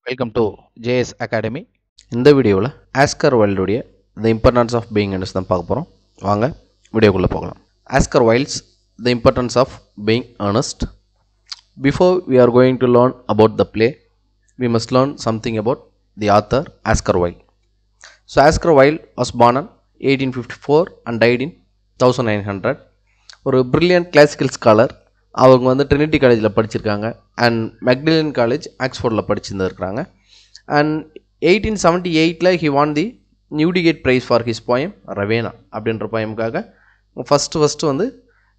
Welcome to JS academy. இந்த வீடியோவில் Oscar வைல்டுடைய the importance of being Earnest தான் பார்க்க போகிறோம். வாங்க வீடியோக்குள்ளே போகலாம். Oscar Wilde's the importance of being Earnest. Before we are going to learn about the play, we must learn something about the author Oscar Wilde. So Oscar Wilde was born in 1854 and died in 1900. ஒரு brilliant classical scholar. அவங்க வந்து Trinity காலேஜில் படிச்சிருக்காங்க and Magdalen college ஆக்ஸ்ஃபோர்டில் படிச்சிருந்துருக்காங்க. And 1878 he won the Newdigate prize for his poem Ravenna அப்படின்ற போயமுக்காக first வந்து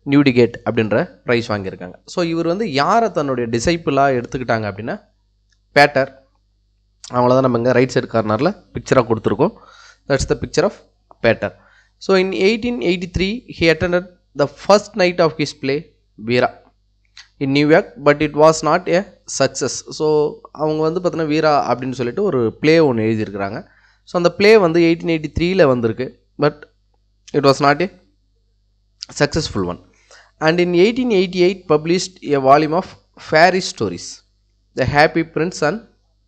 நியூடிகேட் அப்படின்ற ப்ரைஸ் வாங்கியிருக்காங்க. ஸோ இவர் வந்து யாரை தன்னுடைய டிசைப்பிளாக எடுத்துக்கிட்டாங்க அப்படின்னா பேட்டர். அவங்கள தான் நம்ம இங்கே ரைட் சைடு கார்னரில் பிக்சராக கொடுத்துருக்கோம். That's the picture of Pater. So in 1883 he attended the first night of his play Vera in New York, but it was not a success. So அவங்க வந்து பார்த்தீங்கன்னா வீரா அப்படின்னு சொல்லிட்டு ஒரு ப்ளே ஒன்று எழுதியிருக்கிறாங்க. ஸோ அந்த ப்ளே வந்து 1883 வந்திருக்கு, but it was not a successful one. And in 1888 published a volume of fairy stories, The Happy Prince and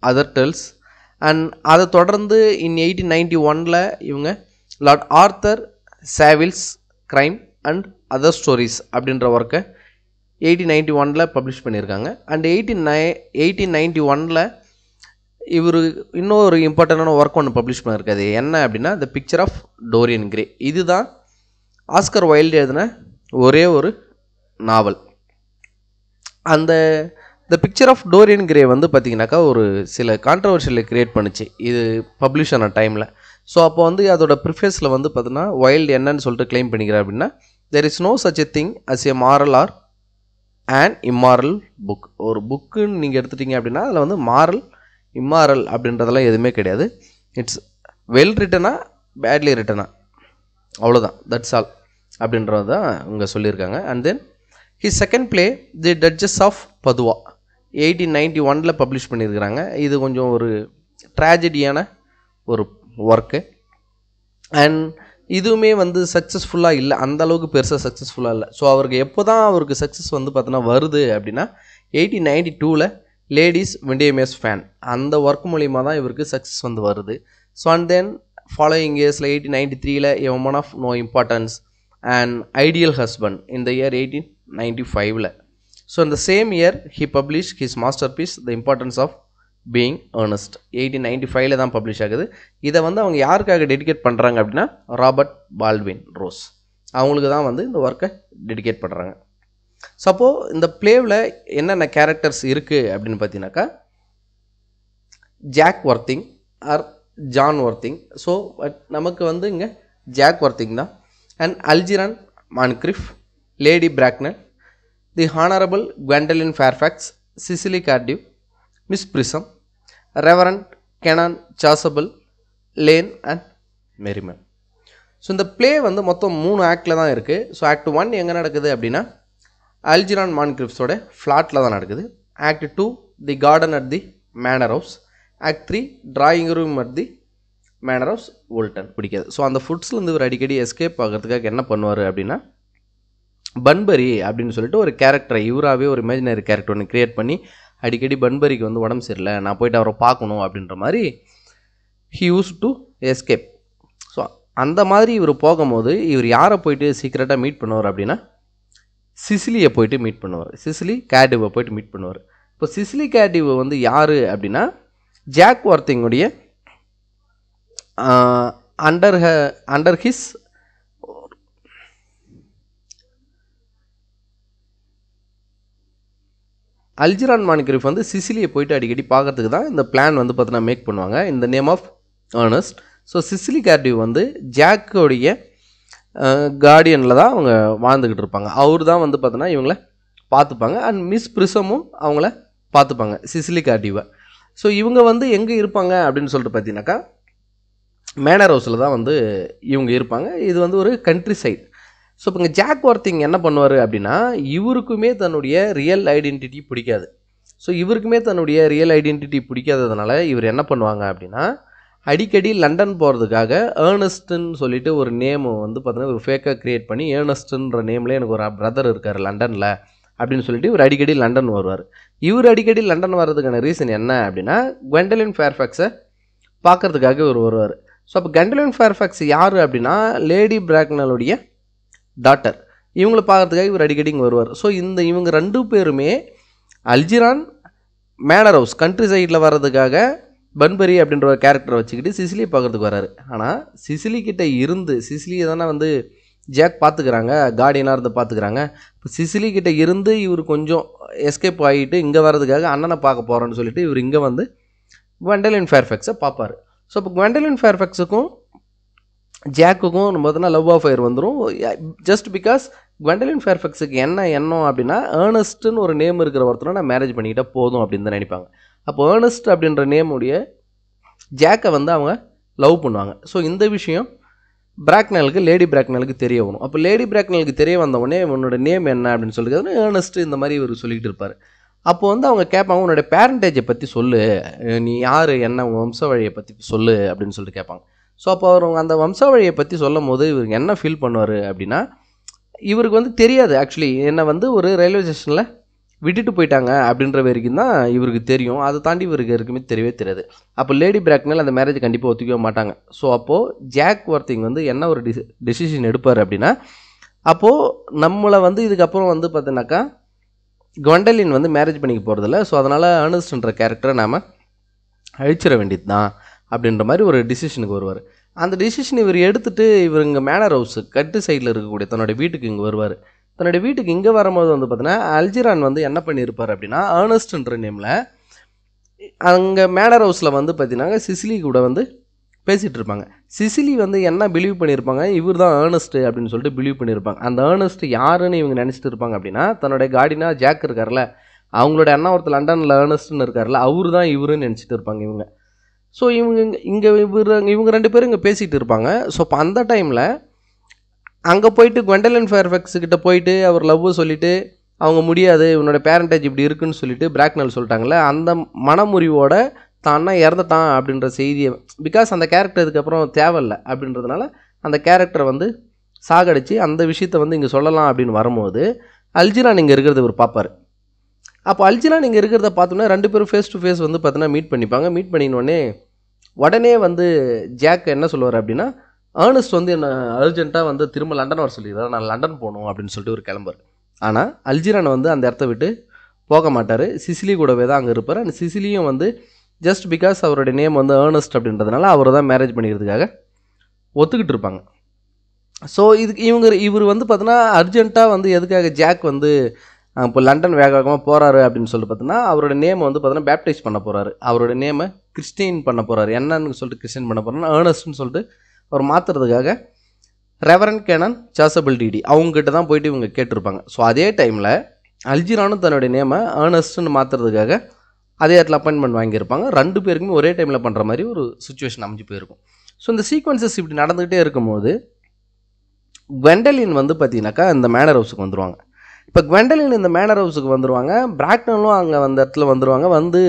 Other Tales. And அதை தொடர்ந்து in 1891 இவங்க Lord Arthur Savile's crime and other stories அப்படின்ற ஒர்க்கை 1891 publish பண்ணியிருக்காங்க. And 1891 இவர் இன்னொரு இம்பார்ட்டண்டான work ஒன்று பப்ளிஷ் பண்ணியிருக்காது. என்ன அப்படின்னா the picture of Dorian Gray. இதுதான் ஆஸ்கர் வைல்டு எழுதின ஒரே ஒரு நாவல். அந்த the picture of Dorian Gray வந்து பார்த்திங்கனாக்கா ஒரு சில கான்ட்ரவர்ஷியலை க்ரியேட் பண்ணிச்சு இது பப்ளிஷ் ஆன டைமில். ஸோ அப்போ வந்து அதோட ப்ரிஃபேஸில் வந்து பார்த்தீங்கன்னா வைல்டு என்னன்னு சொல்லிட்டு கிளைம் பண்ணிக்கிறேன் அப்படின்னா there is no such a thing as a moral or and immoral book. ஒரு புக்குன்னு நீங்கள் எடுத்துட்டிங்க அப்படின்னா அதில் வந்து மாரல் இம்மாரல் அப்படின்றதெல்லாம் எதுவுமே கிடையாது. இட்ஸ் வெல் ரிட்டனா பேட்லி ரிட்டனா, அவ்வளோதான், தட்ஸ் ஆல் அப்படின்றது தான் இங்கே சொல்லியிருக்காங்க. And then his second play the Duchess of Padua 1891 publish பண்ணியிருக்கிறாங்க. இது கொஞ்சம் ஒரு ட்ராஜடியான ஒரு ஒர்க்கு. அண்ட் இதுவுமே வந்து சக்ஸஸ்ஃபுல்லாக இல்லை, அந்தளவுக்கு பெருசாக சக்ஸஸ்ஃபுல்லாக இல்லை. ஸோ அவருக்கு எப்போ தான் அவருக்கு சக்ஸஸ் வந்து பார்த்தோன்னா வருது அப்படின்னா 1892 லேடிஸ் விண்டியமேஸ் ஃபேன் அந்த ஒர்க் மூலிமா தான் இவருக்கு சக்ஸஸ் வந்து வருது. ஸோ அண்ட் தென் ஃபாலோயிங் இயர்ஸில் 1893 a woman of no importance and ideal husband இந்த இயர் 1895. ஸோ இந்த same year he publish his masterpiece the importance of being Earnest 1895 தான் பப்ளிஷ் ஆகுது. இதை வந்து அவங்க யாருக்காக டெடிகேட் பண்ணுறாங்க அப்படின்னா ராபர்ட் பால்ட்வின் ரோஸ் அவங்களுக்கு தான் வந்து இந்த ஒர்க்கை டெடிகேட் பண்ணுறாங்க. ஸோ அப்போது இந்த பிளேவில் என்னென்ன கேரக்டர்ஸ் இருக்குது அப்படின்னு பார்த்தீங்கன்னாக்கா Jack Worthing or John Worthing. So but நமக்கு வந்து இங்கே ஜாக் ஒர்த்திங் தான். And Algernon Moncrieff, Lady Bracknell, the Honourable Gwendolen Fairfax, Cecily Cardew, Miss Prism, Reverend Canon Chasuble, Lane and Merriman. So இந்த ப்ளே வந்து மொத்தம் 3 ஆக்டில் தான் இருக்குது. ஸோ ஆக்ட் 1 எங்கே நடக்குது அப்படின்னா அல்ஜிரான் மான்க்ரிஃப்ஸோட ஃப்ளாட்டில் தான் நடக்குது. Act 2 the garden at the manor house. Act 3 drawing room at the manor house வோல்டன். பிடிக்காது. ஸோ அந்த ஃபுட்ஸ்லேருந்து ஒரு அடிக்கடி எஸ்கேப் ஆகிறதுக்காக என்ன பண்ணுவார் அப்படின்னா பன்பரி அப்படின்னு சொல்லிட்டு ஒரு கேரக்டரை இவராகவே ஒரு இமேஜினரி கேரக்டர் ஒன்று க்ரியேட் பண்ணி அடிக்கடி பன்பரிக்கு வந்து உடம்பு சரியில்லை, நான் போய்ட்டு அவரை பார்க்கணும் அப்படின்ற மாதிரி he use to escape. So அந்த மாதிரி இவர் போகும்போது இவர் யாரை போயிட்டு சீக்கிரட்டாக மீட் பண்ணுவார் அப்படின்னா சிசிலியை போயிட்டு மீட் பண்ணுவார். சிசிலி கேடிவை போயிட்டு மீட் பண்ணுவார். இப்போ சிசிலி கேடிவ் வந்து யார் அப்படின்னா ஜாக் ஒர்த்திங்குடைய அண்டர் ஹிஸ் அல்ஜிரான் மான்க்ரிஃப் வந்து சிசிலியை போயிட்டு அடிக்கடி பார்க்கறதுக்கு தான் இந்த பிளான் வந்து பார்த்தீங்கன்னா மேக் பண்ணுவாங்க இந்த name of Earnest. So Cecily Cardew வந்து ஜாக்கோடைய கார்டியனில் தான் அவங்க வாழ்ந்துக்கிட்டு இருப்பாங்க. அவர் தான் வந்து பார்த்தோன்னா இவங்கள பார்த்துப்பாங்க. அண்ட் மிஸ் பிரிசமும் அவங்கள பார்த்துப்பாங்க சிசிலி கார்டிவை. ஸோ இவங்க வந்து எங்கே இருப்பாங்க அப்படின்னு சொல்லிட்டு பார்த்தீங்கன்னாக்கா மேனர் ஹவுஸில் தான் வந்து இவங்க இருப்பாங்க. இது வந்து ஒரு கண்ட்ரி சைட். ஸோ இப்போ இங்கே ஜாக் ஒர்த்திங் என்ன பண்ணுவார் அப்படின்னா இவருக்குமே தன்னுடைய ரியல் ஐடென்டிட்டி பிடிக்காது. ஸோ இவருக்குமே தன்னுடைய ரியல் ஐடென்டிட்டி பிடிக்காததுனால இவர் என்ன பண்ணுவாங்க அப்படின்னா அடிக்கடி லண்டன் போகிறதுக்காக ஏர்னஸ்ட்டுன்னு சொல்லிட்டு ஒரு நேம் வந்து பார்த்தீங்கன்னா ஒரு ஃபேக்காக க்ரியேட் பண்ணி ஏர்னஸ்ட்டுன்ற நேம்லேயே எனக்கு ஒரு பிரதர் இருக்கார் லண்டனில் அப்படின்னு சொல்லிட்டு இவர் அடிக்கடி லண்டன் வருவார். இவர் அடிக்கடி லண்டன் வர்றதுக்கான ரீசன் என்ன அப்படின்னா குவெண்டலின் ஃபேர்ஃபேக்ஸை பார்க்கறதுக்காக இவர் வருவார். ஸோ அப்போ குவெண்டலின் ஃபேர்ஃபேக்ஸ் யார் அப்படின்னா லேடி பிராக்னலுடைய டாட்டர். இவங்களை பார்க்கறதுக்காக இவர் அடிக்கடி இங்கே வருவார். ஸோ இவங்க 2 பேருமே அல்ஜிரான் மேனர் ஹவுஸ் கண்ட்ரி சைடில் வர்றதுக்காக பன்பரி அப்படின்ற ஒரு கேரக்டரை வச்சுக்கிட்டு சிசிலியை பார்க்குறதுக்கு வராரு. ஆனால் சிசிலி கிட்ட இருந்து சிசிலியை தானே வந்து ஜாக் பார்த்துக்கிறாங்க, கார்டியனாக இருந்து பார்த்துக்கிறாங்க. இப்போ சிசிலி கிட்ட இருந்து இவர் கொஞ்சம் எஸ்கேப் ஆகிட்டு இங்கே வர்றதுக்காக அண்ணனை பார்க்க போகிறோன்னு சொல்லிட்டு இவர் இங்கே வந்து குவெண்டலின் ஃபேர்ஃபேக்ஸை பார்ப்பார். ஸோ இப்போ குவெண்டலின் ஃபேர்ஃபேக்ஸுக்கும் ஜாக்குக்கும் நம்ம பார்த்தோன்னா லவ் அஃபேர் வந்துடும். ஜஸ்ட் பிகாஸ் குவெண்டலின் ஃபேர்ஃபேக்ஸுக்கு என்ன எண்ணம் அப்படின்னா ஏர்னஸ்ட்டுன்னு ஒரு நேம் இருக்கிற ஒருத்தரை நான் மேரேஜ் பண்ணிக்கிட்டால் போதும் அப்படின்னு தான் நினைப்பாங்க. அப்போ ஏர்னஸ்ட் அப்படின்ற நேமுடைய ஜாக்கை வந்து அவங்க லவ் பண்ணுவாங்க. ஸோ இந்த விஷயம் பிராக்னலுக்கு லேடி பிராக்னலுக்கு தெரிய வரும். அப்போ லேடி பிராக்னலுக்கு தெரிய வந்தவொடனே உன்னோட நேம் என்ன அப்படின்னு சொல்லிக்கிறது ஏர்னஸ்ட் இந்த மாதிரி இவர் சொல்லிக்கிட்டு இருப்பார். அப்போ வந்து அவங்க கேட்பாங்க உன்னோட பேரண்டேஜை பற்றி சொல்லு, நீ யார் என்ன உங்கள் வம்சாவழியை பற்றி சொல்லு அப்படின்னு சொல்லிட்டு கேட்பாங்க. ஸோ அப்போ அவர் அந்த வம்சாவழியை பற்றி சொல்லும் போது இவருக்கு என்ன ஃபீல் பண்ணுவார் அப்படின்னா இவருக்கு வந்து தெரியாது ஆக்சுவலி என்னை வந்து ஒரு ரயில்வே ஸ்டேஷனில் விட்டுட்டு போயிட்டாங்க அப்படின்ற வரைக்கும் தான் இவருக்கு தெரியும். அதை தாண்டி இவருக்கு இருக்குமே தெரியவே தெரியாது. அப்போ லேடி பிராக்னல் அந்த மேரேஜ் கண்டிப்பாக ஒத்துக்கவே மாட்டாங்க. ஸோ அப்போது ஜாக் வர்த்திங் வந்து என்ன ஒரு டெசிஷன் எடுப்பார் அப்படின்னா அப்போது நம்மளை வந்து இதுக்கப்புறம் வந்து பார்த்தீங்கன்னாக்கா குவெண்டலின் வந்து மேரேஜ் பண்ணிக்க போகிறதில்ல. ஸோ அதனால் ஏர்னஸ்ட்ன்ற கேரக்டரை நாம் அழிச்சிட வேண்டியது தான் அப்படின்ற மாதிரி ஒரு டிசிஷனுக்கு வருவார். அந்த டிசிஷன் இவர் எடுத்துகிட்டு இவர் இங்கே மேனர் ஹவுஸு கட்டு சைடில் இருக்கக்கூடிய தன்னோட வீட்டுக்கு இங்கே வருவார். தன்னுடைய வீட்டுக்கு இங்கே வரும்போது வந்து பார்த்தீங்கன்னா அல்ஜிரான் வந்து என்ன பண்ணியிருப்பார் அப்படின்னா ஏர்னஸ்ட்ன்ற நேமில் அங்கே மேனர் ஹவுஸில் வந்து பார்த்தீங்கன்னா சிசிலி கூட வந்து பேசிகிட்டு இருப்பாங்க. சிசிலி வந்து என்ன பிலீவ் பண்ணியிருப்பாங்க இவர் தான் ஏர்னஸ்ட்டு அப்படின்னு சொல்லிட்டு பிலீவ் பண்ணியிருப்பாங்க. அந்த ஏர்னஸ்ட்டு யாருன்னு இவங்க நினச்சிட்டு இருப்பாங்க அப்படின்னா தன்னுடைய கார்டினா ஜாக் இருக்கார்ல அவங்களோட அண்ணா ஒருத்தர் லண்டனில் ஏர்னஸ்ட்னு இருக்கார்ல அவரு தான் இவருன்னு நினச்சிட்டு இருப்பாங்க இவங்க. ஸோ இங்கே இவங்க 2 பேரும் இங்கே பேசிகிட்டு இருப்பாங்க. ஸோ இப்போ அந்த டைமில் அங்கே போயிட்டு குவெண்டலின் ஃபேர்ஃபேக்ஸ் கிட்ட போயிட்டு அவர் லவ் சொல்லிவிட்டு அவங்க முடியாது இவனோட பேரண்டேஜ் இப்படி இருக்குன்னு சொல்லிட்டு பிராக்னல் சொல்லிட்டாங்களே அந்த மனமுறிவோட தான்னா இறந்துட்டான் அப்படின்ற செய்தியை பிகாஸ் அந்த கேரக்டர் இதுக்கப்புறம் தேவையில்லை அப்படின்றதுனால அந்த கேரக்டரை வந்து சாகடிச்சு அந்த விஷயத்தை வந்து இங்கே சொல்லலாம் அப்படின்னு வரும்போது அல்ஜிரான் இங்கே இருக்கிறத இவர் பார்ப்பார். அப்போ அல்ஜிரான் இங்கே இருக்கிறத பார்த்தோன்னா 2 பேரும் ஃபேஸ் டு ஃபேஸ் வந்து பார்த்தீங்கன்னா மீட் பண்ணிப்பாங்க. மீட் பண்ணினோடனே உடனே வந்து ஜாக் என்ன சொல்லுவார் அப்படின்னா ஏர்னஸ்ட் வந்து என்ன அர்ஜென்ட்டாக வந்து திரும்ப லண்டன் வர சொல்லிடுறாரு, நான் லண்டன் போகணும் அப்படின்னு சொல்லிட்டு ஒரு கிளம்புறாரு. ஆனால் அல்ஜிரான் வந்து அந்த இடத்த விட்டு போக மாட்டார், சிசிலி கூடவே தான் அங்கே இருப்பார். அந்த சிசிலியும் வந்து ஜஸ்ட் பிகாஸ் அவருடைய நேம் வந்து ஏர்னஸ்ட் அப்படின்றதுனால அவரை தான் மேரேஜ் பண்ணிக்கிறதுக்காக ஒத்துக்கிட்டு இருப்பாங்க. ஸோ இவர் வந்து பார்த்தோன்னா அர்ஜென்ட்டாக வந்து எதுக்காக ஜாக் வந்து இப்போ லண்டன் வேகமாக போகிறாரு அப்படின்னு சொல்லிட்டு பார்த்தோன்னா அவரோட நேமை வந்து பார்த்தோன்னா பேப்டைஸ் பண்ண போகிறாரு, அவரோட நேமை கிறிஸ்டின் பண்ண போகிறாரு. என்னன்னு சொல்லிட்டு கிறிஸ்டின் பண்ண போகிறாருன்னா ஏர்னஸ்ட்னு சொல்லிட்டு அவர் மாற்றுறதுக்காக ரெவரண்ட் கேனன் சாசபிள் டிடி அவங்ககிட்ட தான் போயிட்டு இவங்க கேட்டிருப்பாங்க. ஸோ அதே டைமில் அல்ஜிரானும் தன்னுடைய நேமை ஏர்னஸ்ட்னு மாற்றுறதுக்காக அதே இடத்துல அப்பாயின்மெண்ட் வாங்கியிருப்பாங்க. 2 பேருக்குமே ஒரே டைமில் பண்ணுற மாதிரி ஒரு சுச்சுவேஷன் அமைஞ்சு போயிருக்கும். ஸோ இந்த சீக்வன்சஸ் இப்படி நடந்துகிட்டே இருக்கும்போது குவெண்டலின் வந்து பார்த்தீங்கன்னாக்கா இந்த மேனர் ஹவுஸுக்கு வந்துடுவாங்க. இப்போ குவெண்டலின் இந்த மேனர் ஹவுஸுக்கு வந்துடுவாங்க, பிராக்னலும் அங்கே அந்த இடத்துல வந்துடுவாங்க. வந்து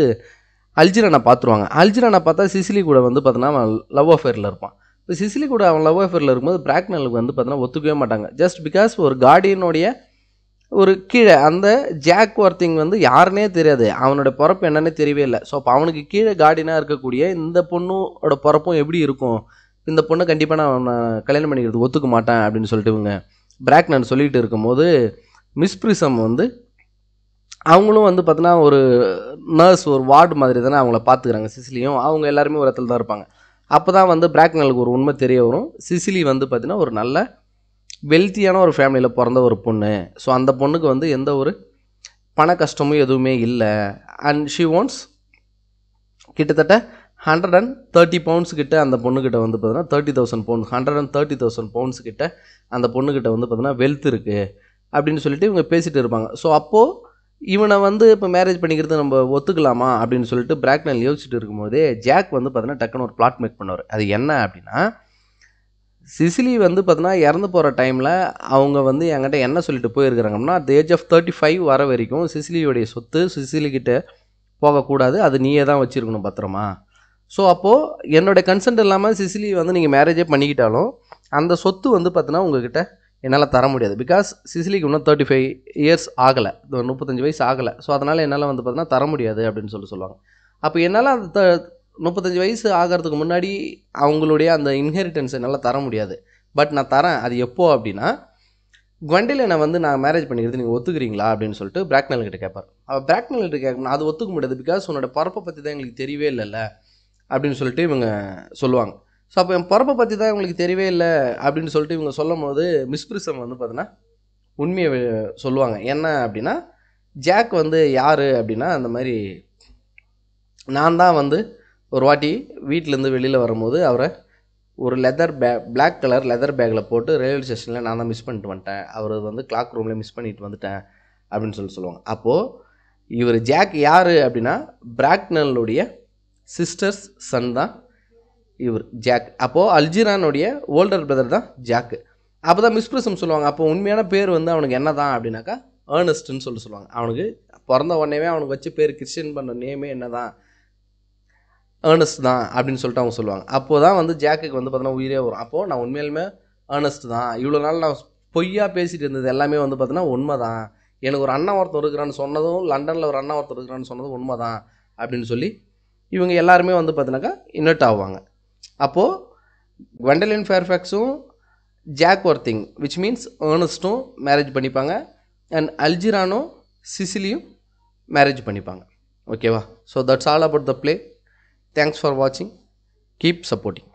அல்ஜிரானை பார்த்துருவாங்க. அல்ஜிரானை பார்த்தா சிசிலி கூட வந்து பார்த்தோன்னா அவன் லவ் அஃபேரில் இருப்பான். இப்போ சிசிலி கூட அவன் லவ் அஃபேரில் இருக்கும்போது பிராக்னலுக்கு வந்து பார்த்தோன்னா ஒத்துக்கவே மாட்டாங்க. ஜஸ்ட் பிகாஸ் ஒரு கார்டியனுடைய ஒரு கீழே அந்த ஜாக் வர்த்திங் வந்து யாருன்னே தெரியாது, அவனோட பிறப்பு என்னன்னே தெரியவே இல்லை. ஸோ அப்போ அவனுக்கு கீழே கார்டியனாக இருக்கக்கூடிய இந்த பொண்ணோட பிறப்பும் எப்படி இருக்கும், இந்த பொண்ணை கண்டிப்பாக நான் கல்யாணம் பண்ணிக்கிறது ஒத்துக்க மாட்டேன் அப்படின்னு சொல்லிட்டு இவங்க பிராக்னன் சொல்லிகிட்டு இருக்கும்போது மிஸ் பிரிசம் வந்து அவங்களும் வந்து பார்த்தோன்னா ஒரு நர்ஸ் ஒரு வார்டு மாதிரி தானே அவங்கள பார்த்துக்கிறாங்க. சிசிலியும் அவங்க எல்லாருமே ஒரு இடத்துல தான் இருப்பாங்க. அப்போ தான் வந்து பிராக்னலுக்கு ஒரு உண்மை தெரிய வரும். சிசிலி வந்து பார்த்தீங்கன்னா ஒரு நல்ல வெல்த்தியான ஒரு ஃபேமிலியில் பிறந்த ஒரு பொண்ணு. ஸோ அந்த பொண்ணுக்கு வந்து எந்த ஒரு பண கஷ்டமும் எதுவுமே இல்லை. அண்ட் ஷி வாண்ட்ஸ் கிட்டத்தட்ட 130 pounds கிட்ட அந்த பொண்ணுக்கிட்ட வந்து பார்த்தீங்கன்னா 30,000 pounds 130,000 pounds கிட்ட அந்த பொண்ணுக்கிட்ட வந்து பார்த்தீங்கன்னா வெல்த் இருக்குது அப்படின்னு சொல்லிட்டு இவங்க பேசிகிட்டு இருப்பாங்க. ஸோ அப்போது இவனை வந்து இப்போ மேரேஜ் பண்ணிக்கிறது நம்ம ஒத்துக்கலாமா அப்படின்னு சொல்லிட்டு பிராக்னல் யோசிச்சுட்டு இருக்கும்போதே ஜாக் வந்து பார்த்தீங்கன்னா டக்குன்னு ஒரு பிளாட் மேக் பண்ணுவார். அது என்ன அப்படின்னா சிசிலி வந்து பார்த்தீங்கன்னா இறந்து போகிற டைமில் அவங்க வந்து என்கிட்ட என்ன சொல்லிட்டு போயிருக்கிறாங்கன்னா at the age of 35 வர வரைக்கும் சிசிலியோடைய சொத்து சிசிலிக்கிட்ட போகக்கூடாது, அது நீயே தான் வச்சுருக்கணும் பத்திரமா. ஸோ அப்போது என்னோடய கன்சென்ட் இல்லாமல் சிசிலி வந்து நீங்கள் மேரேஜே பண்ணிக்கிட்டாலும் அந்த சொத்து வந்து பார்த்தீங்கன்னா உங்ககிட்ட என்னால் தர முடியாது. பிகாஸ் சிசிலிக்கு இன்னும் 35 இயர்ஸ் ஆகலை, 35 வயசு ஆகலை. ஸோ அதனால் என்னால் வந்து பார்த்தீங்கன்னா தர முடியாது அப்படின்னு சொல்லுவாங்க. அப்போ என்னால் அந்த 35 வயசு ஆகிறதுக்கு முன்னாடி அவங்களுடைய அந்த இன்ஹெரிட்டன்ஸ் என்னால் தர முடியாது. பட் நான் தரேன். அது எப்போ அப்படின்னா, குவெண்டலினை வந்து நான் மேரேஜ் பண்ணிக்கிறது நீங்கள் ஒத்துக்கிறீங்களா அப்படின்னு சொல்லிட்டு பிராக்னல் கிட்ட கேட்பார். அவள் பிராக்னல் கிட்ட கேட்கணும், அது ஒத்துக்க முடியாது, பிகாஸ் உன்னோட பிறப்பை பற்றி தான் எங்களுக்கு தெரியவே இல்லைல்ல அப்படின்னு சொல்லிட்டு இவங்க சொல்லுவாங்க. ஸோ அப்போ என் பிறப்பை பற்றி தான் இவங்களுக்கு தெரியவே இல்லை அப்படின்னு சொல்லிட்டு இவங்க சொல்லும் போது மிஸ் பிரிசம் வந்து பார்த்தீங்கன்னா உண்மையை சொல்லுவாங்க. என்ன அப்படின்னா, ஜாக் வந்து யார் அப்படின்னா, அந்த மாதிரி நான் தான் வந்து ஒரு வாட்டி வீட்டிலேருந்து வெளியில் வரும்போது அவரை ஒரு பிளாக் கலர் லெதர் பேக்கில் போட்டு ரயில்வே ஸ்டேஷனில் நான் தான் மிஸ் பண்ணிட்டு வந்துட்டேன், அவர் வந்து கிளாக் ரூமில் மிஸ் பண்ணிட்டு வந்துட்டேன் அப்படின்னு சொல்லுவாங்க. அப்போது இவர் ஜாக் யார் அப்படின்னா, பிராக்னலுடைய சிஸ்டர்ஸ் சன் தான் இவர் ஜாக். அப்போது அல்ஜிரானுடைய ஓல்டர் பிரதர் தான் ஜாக்கு. அப்போ தான் மிஸ் பிரிசம் சொல்லுவாங்க, அப்போ உண்மையான பேர் வந்து அவனுக்கு என்ன தான் அப்படின்னாக்கா ஏர்னஸ்ட்னு சொல்லுவாங்க. அவனுக்கு பிறந்த உடனேவே அவனுக்கு வச்சு பேர் கிறிஸ்டின் பண்ண நேமே என்ன தான், ஏர்னஸ்ட் தான் அப்படின்னு சொல்லிட்டு அவங்க சொல்லுவாங்க. அப்போது தான் வந்து ஜாக்குக்கு வந்து பார்த்தீங்கன்னா உயிரே வரும். அப்போது நான் உண்மையிலுமே ஏர்னஸ்ட் தான், இவ்வளோ நாள் நான் பொய்யா பேசிகிட்டு இருந்தது எல்லாமே வந்து பார்த்தீங்கன்னா உண்மை தான், எனக்கு ஒரு அண்ணன் ஒருத்தர் இருக்கிறான்னு சொன்னதும், லண்டனில் ஒரு அண்ணன் ஒருத்தர் இருக்கிறான்னு சொன்னதும் உண்மை தான் அப்படின்னு சொல்லி இவங்க எல்லாருமே வந்து பார்த்தீங்கன்னாக்கா இன்வெர்ட் ஆகுவாங்க. அப்போது குவெண்டலின் ஃபேர்ஃபேக்ஸும் ஜாக் ஒர்த்திங் விச் மீன்ஸ் ஏர்னஸ்ட்டும் மேரேஜ் பண்ணிப்பாங்க. அண்ட் அல்ஜிரானும் சிசிலியும் மேரேஜ் பண்ணிப்பாங்க. ஓகேவா? So that's all about the play. Thanks for வாட்சிங். Keep supporting.